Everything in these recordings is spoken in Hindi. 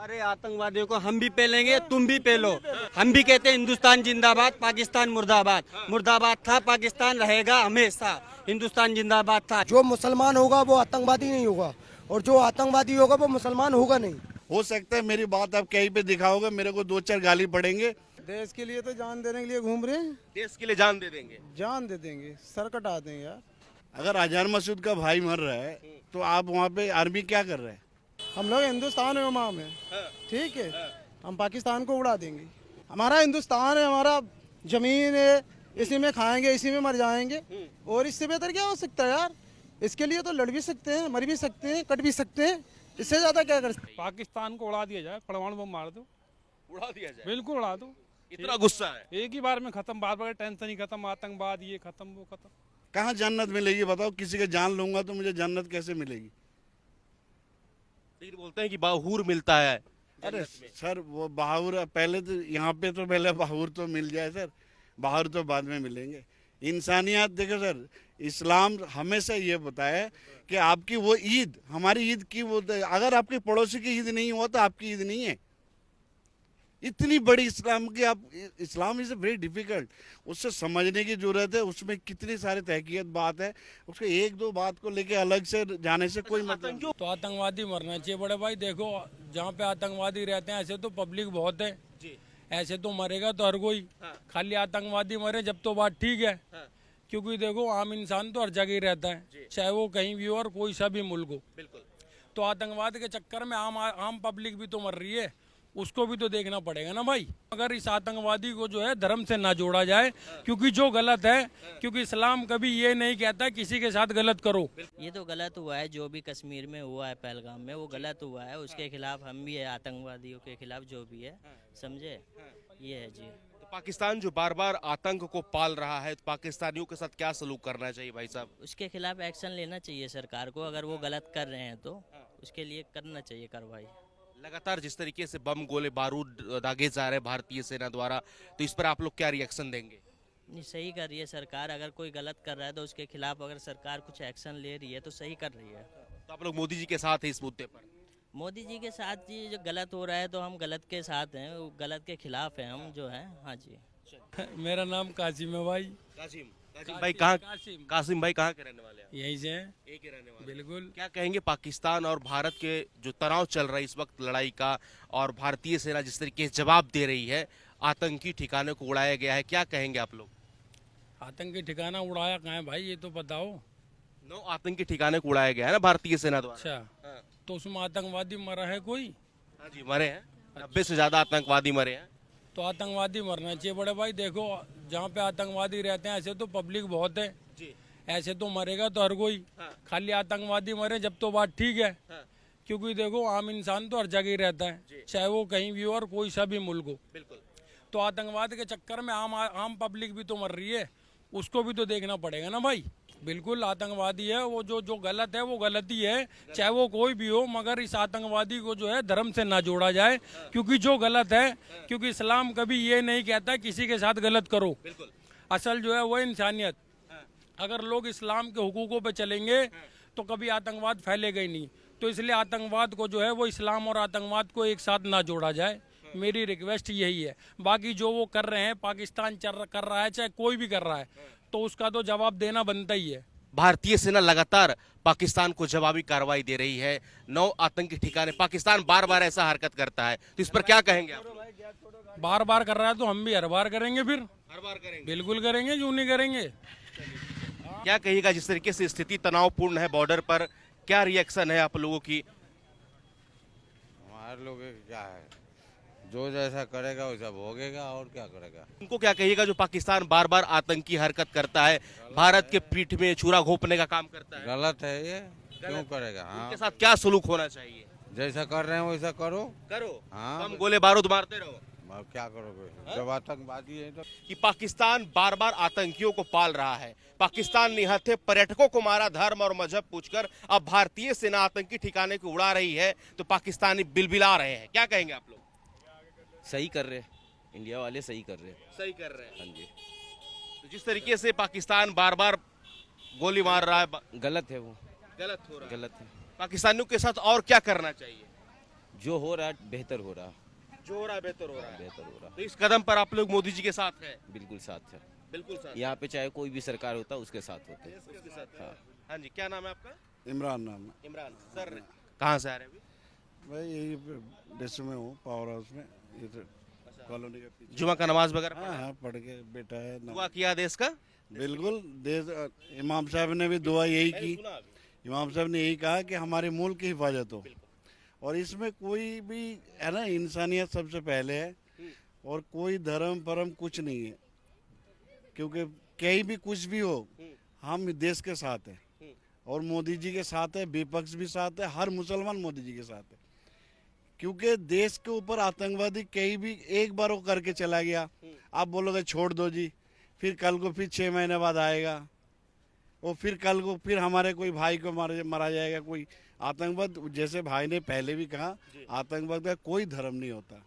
अरे आतंकवादियों को हम भी पेलेंगे, तुम भी पेलो। हम भी कहते हैं हिंदुस्तान जिंदाबाद, पाकिस्तान मुर्दाबाद। मुर्दाबाद था, पाकिस्तान रहेगा हमेशा। हिंदुस्तान जिंदाबाद था। जो मुसलमान होगा वो आतंकवादी नहीं होगा, और जो आतंकवादी होगा वो मुसलमान होगा नहीं। हो सकता है मेरी बात आप कहीं पे दिखाओगे, मेरे को 2-4 गाली पड़ेंगे। देश के लिए तो जान देने के लिए घूम रहे हैं। देश के लिए जान दे देंगे। जान दे देंगे, सर कटा देंगे यार। अगर अजहर मसूद का भाई मर रहा है तो आप वहाँ पे आर्मी क्या कर रहे हैं? हम लोग हिंदुस्तान में इमाम है, ठीक है। हम पाकिस्तान को उड़ा देंगे। हमारा हिंदुस्तान है, हमारा जमीन है, इसी में खाएंगे, इसी में मर जाएंगे। और इससे बेहतर क्या हो सकता है यार? इसके लिए तो लड़ भी सकते हैं, मर भी सकते हैं, कट भी सकते हैं। इससे ज्यादा क्या कर सकते हैं? पाकिस्तान को उड़ा दिया जाए, परमाणु बम मार दो, उड़ा दिया जाए। बिल्कुल उड़ा दो। इतना गुस्सा है। एक ही बार में खत्म, बार बार टेंशन ही खत्म, आतंकवाद ये खत्म वो खत्म। कहाँ जन्नत मिलेगी बताओ? किसी के जान लूंगा तो मुझे जन्नत कैसे मिलेगी? लेकिन बोलते हैं कि बाहूर मिलता है। अरे सर वो बहावर पहले तो यहाँ पे तो पहले बहावर तो मिल जाए सर, बहावर तो बाद में मिलेंगे। इंसानियत देखो सर, इस्लाम हमेशा ये बताया है कि आपकी वो ईद हमारी ईद की वो, अगर आपके पड़ोसी की ईद नहीं हुआ तो आपकी ईद नहीं है। इतनी बड़ी इस्लाम की आप, इस्लाम इज वेरी डिफिकल्ट, उससे समझने की जरूरत है। उसमें कितनी सारी तहकीकत बात है, उसके एक दो बात को लेके अलग से जाने से कोई मतलब नहीं। तो आतंकवादी मरना चाहिए बड़े भाई। देखो जहाँ पे आतंकवादी रहते हैं, ऐसे तो पब्लिक बहुत है, ऐसे तो मरेगा तो हर कोई। खाली आतंकवादी मरे जब तो बात ठीक है, क्योंकि देखो आम इंसान तो हर जगह ही रहता है, चाहे वो कहीं भी हो और कोई सा भी मुल्क हो। तो आतंकवाद के चक्कर में आम पब्लिक भी तो मर रही है, उसको भी तो देखना पड़ेगा ना भाई। अगर इस आतंकवादी को जो है धर्म से ना जोड़ा जाए, क्योंकि जो गलत है, क्योंकि इस्लाम कभी ये नहीं कहता किसी के साथ गलत करो। ये तो गलत हुआ है, जो भी कश्मीर में हुआ है, पहलगाम में, वो गलत हुआ है। उसके खिलाफ हम भी है, आतंकवादियों के खिलाफ जो भी है, समझे। ये है जी। तो पाकिस्तान जो बार बार आतंक को पाल रहा है, तो पाकिस्तानियों के साथ क्या सलूक करना चाहिए भाई साहब? उसके खिलाफ एक्शन लेना चाहिए सरकार को। अगर वो गलत कर रहे हैं तो उसके लिए करना चाहिए कार्रवाई। लगातार जिस तरीके से बम गोले बारूद दागे जा रहे हैं भारतीय सेना द्वारा, तो इस पर आप लोग क्या रिएक्शन देंगे? नहीं, सही कर रही है सरकार। अगर कोई गलत कर रहा है तो उसके खिलाफ अगर सरकार कुछ एक्शन ले रही है तो सही कर रही है। तो आप लोग मोदी जी के साथ हैं इस मुद्दे पर? मोदी जी के साथ जी, जो गलत हो रहा है तो हम गलत के साथ हैं, वो गलत के खिलाफ हैं हम जो हैं। हाँ जी। मेरा नाम कासिम है भाई। कासिम भाई कहाँ? कासिम भाई कहाँ के रहने वाले हैं? यहीं से है। एक ही रहने वाले। बिल्कुल। क्या कहेंगे पाकिस्तान और भारत के जो तनाव चल रहा है इस वक्त लड़ाई का, और भारतीय सेना जिस तरीके से जवाब दे रही है, आतंकी ठिकाने को उड़ाया गया है, क्या कहेंगे आप लोग? आतंकी ठिकाना उड़ाया कहाँ है भाई, ये तो बताओ। 9 आतंकी ठिकाने को उड़ाया गया है ना भारतीय सेना द्वारा। अच्छा, हाँ। तो उसमें आतंकवादी मरा है कोई? हाँ जी, मरे हैं। 90 से ज्यादा आतंकवादी मरे हैं। तो आतंकवादी मरना चाहिए बड़े भाई। देखो जहाँ पे आतंकवादी रहते हैं, ऐसे तो पब्लिक बहुत है, ऐसे तो मरेगा तो हर कोई। खाली आतंकवादी मरे जब तो बात ठीक है, क्योंकि देखो आम इंसान तो हर जगह ही रहता है, चाहे वो कहीं भी हो और कोई सा भी मुल्क हो। तो आतंकवाद के चक्कर में आम पब्लिक भी तो मर रही है, उसको भी तो देखना पड़ेगा ना भाई। बिल्कुल आतंकवादी है वो, जो गलत है वो गलत ही है, चाहे वो कोई भी हो। मगर इस आतंकवादी को जो है धर्म से ना जोड़ा जाए, क्योंकि जो गलत है, क्योंकि इस्लाम कभी ये नहीं कहता किसी के साथ गलत करो। असल जो है वो इंसानियत। अगर लोग इस्लाम के हुकूकों पे चलेंगे तो कभी आतंकवाद फैलेगा ही नहीं। तो इसलिए आतंकवाद को जो है वो इस्लाम और आतंकवाद को एक साथ ना जोड़ा जाए, मेरी रिक्वेस्ट यही है। बाकी जो वो कर रहे हैं, पाकिस्तान कर रहा है, चाहे कोई भी कर रहा है, तो उसका तो जवाब देना बनता ही है। भारतीय सेना लगातार पाकिस्तान को जवाबी कार्रवाई दे रही है। 9 आतंकी ठिकाने, पाकिस्तान बार बार ऐसा हरकत करता है, तो इस पर क्या कहेंगे आप? बार बार कर रहा है तो हम भी हर बार करेंगे, फिर हर बार करेंगे। बिल्कुल करेंगे, क्यों नहीं करेंगे। क्या कहिएगा, जिस तरीके से स्थिति तनावपूर्ण है बॉर्डर पर, क्या रिएक्शन है आप लोगों की? हमारे लोग क्या है, जो जैसा करेगा वैसा भोगेगा, और क्या करेगा। उनको क्या कहिएगा जो पाकिस्तान बार बार आतंकी हरकत करता है, भारत के पीठ में छुरा घोंपने का काम करता है? गलत है ये, क्यों करेगा। हाँ, उनके साथ क्या सलूक होना चाहिए? जैसा कर रहे हैं वैसा करो। हाँ, हम गोले बारूद मारते रहो। अब क्या करोगे जब आतंकवादी है तो। कि पाकिस्तान बार बार आतंकियों को पाल रहा है, पाकिस्तान निहत्थे पर्यटकों को मारा धर्म और मजहब पूछकर, अब भारतीय सेना आतंकी ठिकाने को उड़ा रही है, तो पाकिस्तानी बिलबिला रहे हैं। क्या कहेंगे आप लोग? सही कर रहे, इंडिया वाले सही कर रहे। सही कर रहे हैं। हाँ जी। तो जिस तरीके से पाकिस्तान बार बार गोली मार रहा है, गलत है वो, गलत हो रहा है। गलत है। पाकिस्तानियों के साथ और क्या करना चाहिए? जो हो रहा है बेहतर हो रहा, जो हो रहा है बेहतर हो रहा है। बेहतर हो रहा, तो इस कदम पर आप लोग मोदी जी के साथ हैं? बिल्कुल साथ है। बिल्कुल साथ। यहाँ पे चाहे कोई भी सरकार होता उसके साथ होते हैं। उसके साथ। हाँ। हाँ जी, क्या नाम है आपका? इमरान नाम है। इमरान सर, कहाँ से आ रहे हैं अभी? भाई यही देश में हूँ, पावर हाउस में, ये तो कॉलोनी के पीछे। जुमा का नमाज वगैरह हाँ पढ़ा? हाँ, पढ़ के बेटा है ना। दुआ किया देश का? बिल्कुल, देश इमाम साहब ने भी दुआ यही की। सुना अभी। इमाम साहब ने यही कहा कि हमारे मुल्क की हिफाजत हो, और इसमें कोई भी है ना, इंसानियत सबसे पहले है, और कोई धर्म परम कुछ नहीं है, क्योंकि कहीं भी कुछ भी हो हम देश के साथ हैं, और मोदी जी के साथ है, विपक्ष भी साथ है, हर मुसलमान मोदी जी के साथ है, क्योंकि देश के ऊपर आतंकवादी कहीं भी एक बार वो करके चला गया, आप बोलोगे छोड़ दो जी, फिर कल को फिर 6 महीने बाद आएगा, और फिर कल को फिर हमारे कोई भाई को मारा जाएगा। कोई आतंकवाद, जैसे भाई ने पहले भी कहा, आतंकवाद का कोई धर्म नहीं होता,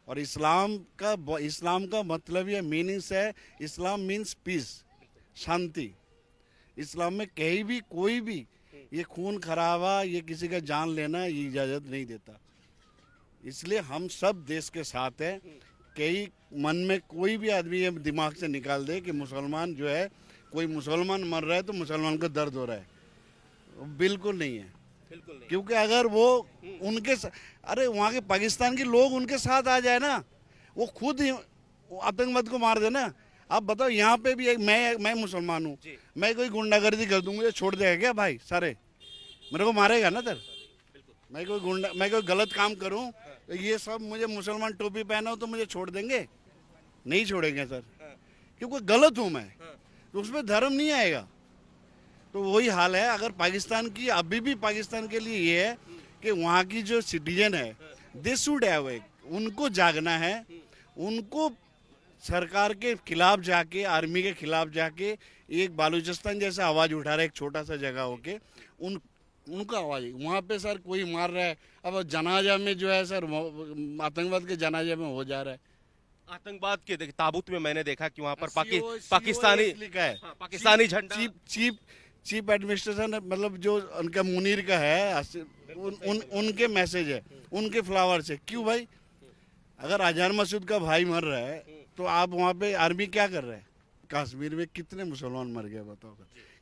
और इस्लाम का मतलब या मीनिंग्स है, इस्लाम मीन्स पीस, शांति। इस्लाम में कहीं भी कोई भी ये खून खराबा, ये किसी का जान लेना, ये इजाज़त नहीं देता। इसलिए हम सब देश के साथ हैं। कई मन में कोई भी आदमी ये दिमाग से निकाल दे कि मुसलमान जो है, कोई मुसलमान मर रहा है तो मुसलमान को दर्द हो रहा है, बिल्कुल नहीं है। बिल्कुल नहीं। क्योंकि अगर वो उनके अरे वहाँ के पाकिस्तान के लोग उनके साथ आ जाए ना, वो खुद ही आतंकवाद को मार देना। आप बताओ, यहाँ पे भी एक मैं मुसलमान हूँ, मैं कोई गुंडागर्दी कर दूंगा, छोड़ देगा क्या भाई? सारे मेरे को मारेगा ना सर। मैं कोई गलत काम करूँ तो ये सब मुझे मुसलमान टोपी पहना हो तो मुझे छोड़ देंगे? नहीं छोड़ेंगे सर, क्योंकि गलत हूँ मैं, तो उसमें धर्म नहीं आएगा। तो वही हाल है। अगर पाकिस्तान की, अभी भी पाकिस्तान के लिए ये है कि वहाँ की जो सिटीजन है, दे शुड हैव, उनको जागना है, उनको सरकार के खिलाफ जाके, आर्मी के खिलाफ जाके, एक बालूचिस्तान जैसा आवाज़ उठा रहा है, एक छोटा सा जगह होके, उनका आवाज़ वहाँ पे सर कोई मार रहा है। अब जनाजा में जो है सर, आतंकवाद के जनाजे में हो जा रहा है। आतंकवाद के ताबूत में मैंने देखा कि वहाँ पर COS पाकिस्तानी लिखा है, हाँ, पाकिस्तानी झंडा। चीफ एडमिनिस्ट्रेशन, मतलब जो उनका मुनीर का है, उनके मैसेज है, उनके फ्लावर्स है। क्यों भाई? अगर अजहर मसूद का भाई मर रहा है तो आप वहाँ पे आर्मी क्या कर रहे हैं? कश्मीर में कितने मुसलमान मर गए बताओ,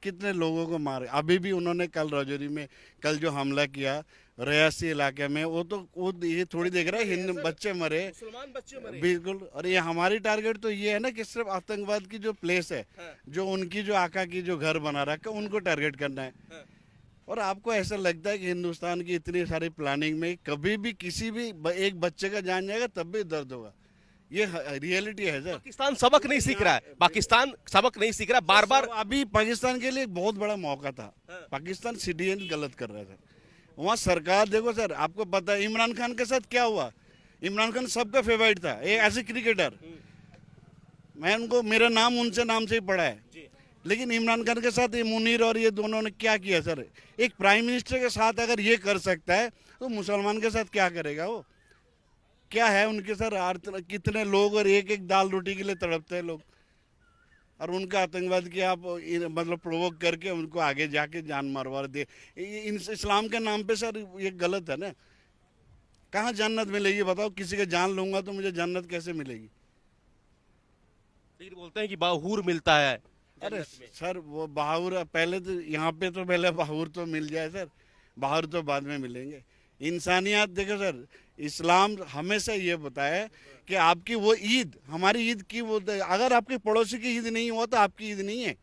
कितने लोगों को मारे। अभी भी उन्होंने कल राजौरी में कल जो हमला किया रियासी इलाके में, वो ये थोड़ी देख रहा है, हिंदू बच्चे मरे, मुसलमान बच्चे मरे। बिल्कुल। और ये हमारी टारगेट तो ये है ना कि सिर्फ आतंकवाद की जो प्लेस है, जो उनकी जो आका की जो घर बना रखा है, उनको टारगेट करना है। और आपको ऐसा लगता है कि हिंदुस्तान की इतनी सारी प्लानिंग में कभी भी किसी भी एक बच्चे का जान जाएगा तब भी दर्द होगा? ये रियलिटी है सर। पाकिस्तान सबक नहीं सीख रहा है, पाकिस्तान सबक नहीं सीख रहा, बार बार। अभी पाकिस्तान के लिए एक बहुत बड़ा मौका था। पाकिस्तान सिटीजन गलत कर रहा था वहाँ सरकार। देखो सर, आपको पता है इमरान खान के साथ क्या हुआ? इमरान खान सबका फेवरेट था, एक ऐसे क्रिकेटर, मैं उनको, मेरा नाम उनसे नाम से ही पढ़ा है। लेकिन इमरान खान के साथ ये मुनीर और ये दोनों ने क्या किया सर? एक प्राइम मिनिस्टर के साथ अगर ये कर सकता है तो मुसलमान के साथ क्या करेगा वो? क्या है उनके सर? कितने लोग और एक एक दाल रोटी के लिए तड़पते हैं लोग, और उनका आतंकवाद की आप मतलब प्रोवोक करके उनको आगे जाके जान मरवा दे। इस्लाम के नाम पे सर ये गलत है ना। कहाँ जन्नत मिलेगी बताओ? किसी का जान लूंगा तो मुझे जन्नत कैसे मिलेगी? लेकिन बोलते हैं कि बाहूर मिलता है। अरे सर, वो बाहर पहले तो यहाँ पे तो पहले बाहर तो मिल जाए सर, बाहर तो बाद में मिलेंगे। इंसानियत देखो सर, इस्लाम हमेशा ये बताया है कि आपकी वो ईद, हमारी ईद की वो, अगर आपके पड़ोसी की ईद नहीं हुआ तो आपकी ईद नहीं है।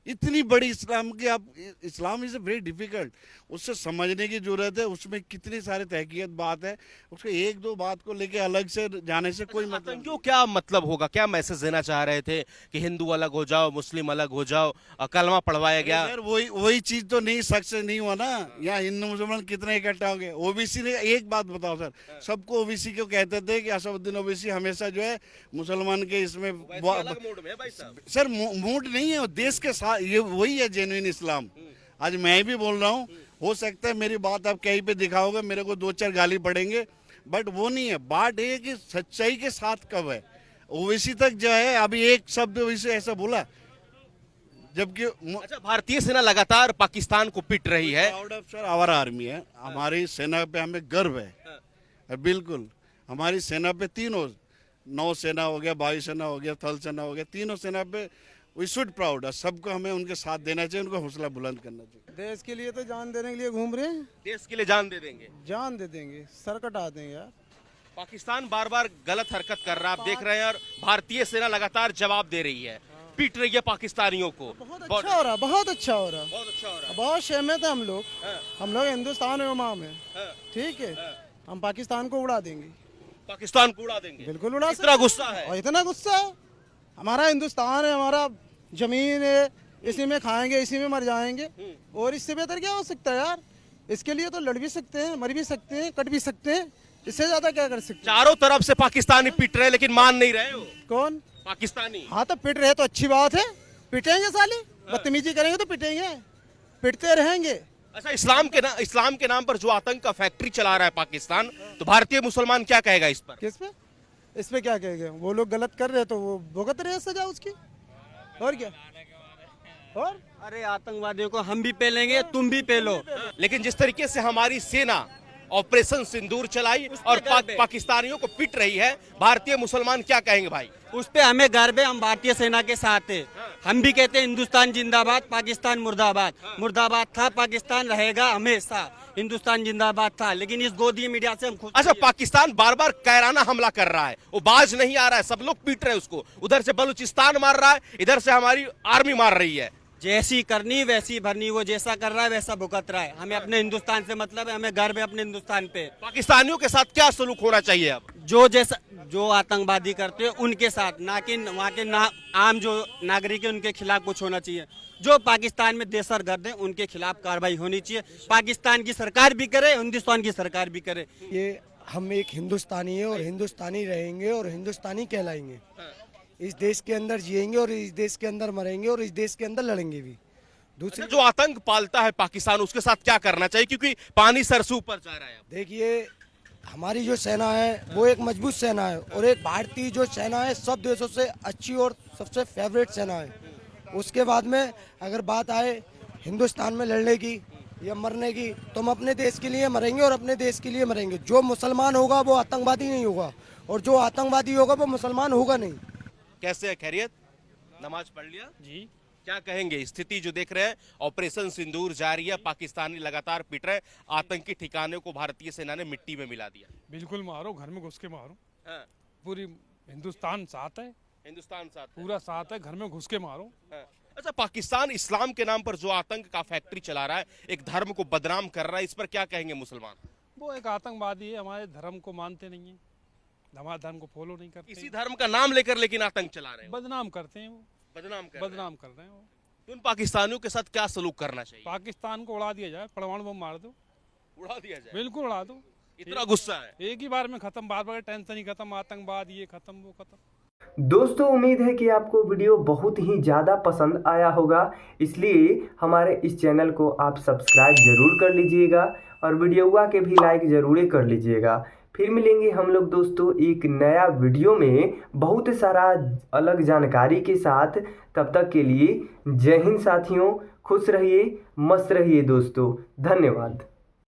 इतनी बड़ी इस्लाम की आप, इस्लाम इज़ वेरी डिफिकल्ट, उससे समझने की जरूरत है। उसमें कितनी सारे तहकीकत बात है, उसके एक दो बात को लेके अलग से जाने से कोई मतलब नहीं। क्यों, क्या मतलब होगा? क्या मैसेज देना चाह रहे थे कि हिंदू अलग हो जाओ, मुस्लिम अलग हो जाओ, कलमा पढ़वाया गया? सर वही चीज तो नहीं, सक्सेस नहीं हुआ ना। यहाँ हिंदू मुसलमान कितने इकट्ठा हो गए? ओबीसी ने, एक बात बताओ सर, सबको ओबीसी को कहते थे कि असदुद्दीन ओबीसी हमेशा जो है मुसलमान के इसमें सर मूड नहीं है, देश के साथ ये वही है जेन्युइन इस्लाम। आज मैं भी बोल रहा हूँ, हो सकता है मेरी बात आप कहीं पे दिखाओगे, मेरे को 2-4 गाली पड़ेंगे, बट वो नहीं है। बात ये है कि सच्चाई के साथ कब है। ओवैसी तक जो है, अभी एक शब्द ओवैसी ऐसा बोला, जबकि अच्छा, भारतीय सेना लगातार पाकिस्तान को पिट रही है। Proud of sir our army है, हमारी सेना पे हमें गर्व है। बिल्कुल हमारी सेना पे तीनों, नौसेना हो गया, वायुसेना हो गया, थल सेना हो गया, तीनों सेना पे वी शुड प्राउड है। सबको हमें उनके साथ देना चाहिए, उनको हौसला बुलंद करना चाहिए। देश के लिए तो जान देने के लिए घूम रहे हैं, देश के लिए जान दे देंगे। जान दे देंगे, सर कटा देंगे यार। पाकिस्तान बार बार गलत हरकत कर रहा है, आप देख रहे हैं, और भारतीय सेना लगातार जवाब दे रही है, पीट रही है पाकिस्तानियों को। बहुत अच्छा हो रहा, बहुत अच्छा हो रहा, बहुत अच्छा हो रहा है। बहुत सहमत है हम लोग। हम लोग हिंदुस्तान एवं में, ठीक है, हम पाकिस्तान को उड़ा देंगे, पाकिस्तान को उड़ा देंगे। बिल्कुल उड़ा इतना गुस्सा है। और इतना गुस्सा है। हमारा हिंदुस्तान है, हमारा जमीन है, इसी में खाएंगे, इसी में मर जाएंगे, और इससे बेहतर क्या हो सकता है यार। इसके लिए तो लड़ भी सकते हैं, मर भी सकते हैं, कट भी सकते हैं, इससे ज्यादा क्या कर सकते हैं। चारों तरफ से पाकिस्तानी पिट रहे, लेकिन मान नहीं रहे हो। कौन? पाकिस्तानी। हाँ तो पिट रहे तो अच्छी बात है, पिटेंगे साले, बदतमीजी करेंगे तो पिटेंगे, पिटते रहेंगे। अच्छा, इस्लाम के नाम पर जो आतंक का फैक्ट्री चला रहा है पाकिस्तान, तो भारतीय मुसलमान क्या कहेगा इस पर? किस पे? इस पे क्या कहेंगे? वो लोग गलत कर रहे हैं तो वो भुगत रहे हैं सजा उसकी, और क्या। और अरे आतंकवादियों को हम भी पेलेंगे, तुम भी पेलो। लेकिन जिस तरीके से हमारी सेना ऑपरेशन सिंदूर चलाई और पाकिस्तानियों को पिट रही है, भारतीय मुसलमान क्या कहेंगे भाई? उस पे हमें गर्व है, हम भारतीय सेना के साथ है। हम भी कहते हैं हिंदुस्तान जिंदाबाद, पाकिस्तान मुर्दाबाद। मुर्दाबाद था, पाकिस्तान रहेगा हमेशा। हिंदुस्तान जिंदाबाद था, लेकिन इस गोदी मीडिया से हम खुश। अच्छा, पाकिस्तान बार बार कायराना हमला कर रहा है, वो बाज नहीं आ रहा है, सब लोग पीट रहे हैं उसको। उधर से बलूचिस्तान मार रहा है, इधर से हमारी आर्मी मार रही है। जैसी करनी वैसी भरनी, वो जैसा कर रहा है वैसा भुगत रहा है। हमें अपने हिंदुस्तान से मतलब है, हमें गर्व है अपने हिंदुस्तान पे। पाकिस्तानियों के साथ क्या सलूक होना चाहिए अब? जो आतंकवादी करते हैं उनके साथ, ना कि वहाँ के आम जो नागरिक है उनके खिलाफ कुछ होना चाहिए। जो पाकिस्तान में दहशतगर्द है उनके खिलाफ कार्रवाई होनी चाहिए। पाकिस्तान की सरकार भी करे, हिंदुस्तान की सरकार भी करे। ये हम एक हिंदुस्तानी है और हिंदुस्तानी रहेंगे और हिंदुस्तानी कहलाएंगे। इस देश के अंदर जिएंगे और इस देश के अंदर मरेंगे और इस देश के अंदर लड़ेंगे भी। दूसरी जो आतंक पालता है पाकिस्तान, उसके साथ क्या करना चाहिए, क्योंकि पानी सर से ऊपर जा रहा है। देखिए, हमारी जो सेना है वो एक मजबूत सेना है, और एक भारतीय जो सेना है सब देशों से अच्छी और सबसे फेवरेट सेना है। उसके बाद में अगर बात आए हिंदुस्तान में लड़ने की या मरने की, तो हम अपने देश के लिए मरेंगे और अपने देश के लिए मरेंगे। जो मुसलमान होगा वो आतंकवादी नहीं होगा, और जो आतंकवादी होगा वो मुसलमान होगा नहीं। कैसे है, खैरियत? नमाज पढ़ लिया जी? क्या कहेंगे, स्थिति जो देख रहे हैं, ऑपरेशन सिंदूर जारी है, पाकिस्तानी लगातार पिट रहे, आतंकी ठिकाने को भारतीय सेना ने मिट्टी में मिला दिया। बिल्कुल मारो, घर में घुस के मारो। हाँ। पूरी हिंदुस्तान साथ है, हिंदुस्तान साथ है। पूरा साथ है, घर में घुस के मारो। हाँ। अच्छा, पाकिस्तान इस्लाम के नाम पर जो आतंक का फैक्ट्री चला रहा है, एक धर्म को बदनाम कर रहा है, इस पर क्या कहेंगे मुसलमान? वो एक आतंकवादी है, हमारे धर्म को मानते नहीं है, हमारे धर्म को फॉलो नहीं करते। इसी धर्म का नाम लेकर लेकिन आतंक चला रहे हैं, बदनाम करते हैं वो, बदनाम कर रहे हैं वो। तो उन पाकिस्तानियों के साथ क्या सलूक करना चाहिए? पाकिस्तान को उड़ा दिया जाए, परमाणु बम मार दो, उड़ा दिया जाए। बिल्कुल उड़ा दो। इतना गुस्सा है, एक ही बार में खत्म, बार बार टेंशन ही खत्म, आतंकवाद ये खत्म वो खत्म। दोस्तों, उम्मीद है कि आपको वीडियो बहुत ही ज़्यादा पसंद आया होगा, इसलिए हमारे इस चैनल को आप सब्सक्राइब ज़रूर कर लीजिएगा और वीडियोवा के भी लाइक ज़रूर कर लीजिएगा। फिर मिलेंगे हम लोग दोस्तों एक नया वीडियो में बहुत सारा अलग जानकारी के साथ। तब तक के लिए जय हिंद साथियों, खुश रहिए, मस्त रहिए दोस्तों, धन्यवाद।